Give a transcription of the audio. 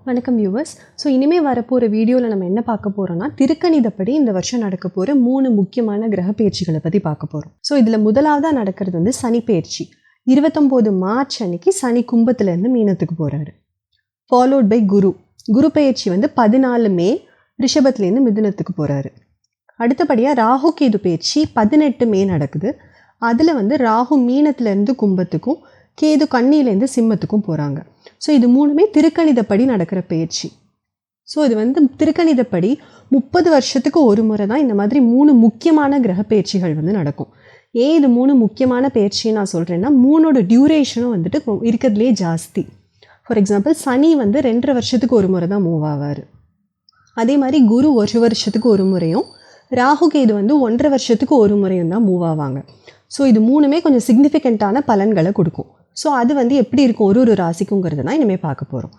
வணக்கம் viewers. So இனிமேல் வரப்போகிற வீடியோவில் நம்ம என்ன பார்க்க போகிறோம்னா, திருக்கணிதப்படி இந்த வருஷம் நடக்க போகிற 3 முக்கியமான கிரக பயிற்சிகளை பற்றி பார்க்க போகிறோம். ஸோ இதில் முதலாவதாக நடக்கிறது வந்து சனி பயிற்சி. 29 மார்ச் அன்னைக்கு சனி கும்பத்துலேருந்து மீனத்துக்கு போகிறாரு. ஃபாலோட் பை குரு பயிற்சி வந்து 14 மே ரிஷபத்துலேருந்து மிதுனத்துக்கு போகிறாரு. அடுத்தபடியாக ராகு கேது பயிற்சி 18 மே நடக்குது. அதில் வந்து ராகு மீனத்துலேருந்து கும்பத்துக்கும் கேது கன்னியிலேருந்து சிம்மத்துக்கும் போகிறாங்க. ஸோ இது மூணுமே திருக்கணிதப்படி நடக்கிற பயிற்சி. ஸோ இது வந்து திருக்கணிதப்படி 30 வருஷத்துக்கு ஒரு முறை தான் இந்த மாதிரி 3 முக்கியமான கிரக பயிற்சிகள் வந்து நடக்கும். ஏன் இது 3 முக்கியமான பயிற்சின்னு நான் சொல்கிறேன்னா, 3ஓட டியூரேஷனும் வந்துட்டு இருக்கிறதுலே ஜாஸ்தி. ஃபார் எக்ஸாம்பிள் சனி வந்து 2.5 வருஷத்துக்கு ஒரு முறை தான் மூவ் ஆவார். அதே மாதிரி குரு 1 வருஷத்துக்கு ஒரு முறையும், ராகு கேது வந்து 1.5 வருஷத்துக்கு ஒரு முறையும் தான் மூவ் ஆவாங்க. ஸோ இது மூணுமே கொஞ்சம் சிக்னிஃபிகண்ட்டான பலன்களை கொடுக்கும். ஸோ அது வந்து எப்படி இருக்கும் ஒரு ராசிக்குங்கிறது தான் இனிமேல் பார்க்க போகிறோம்.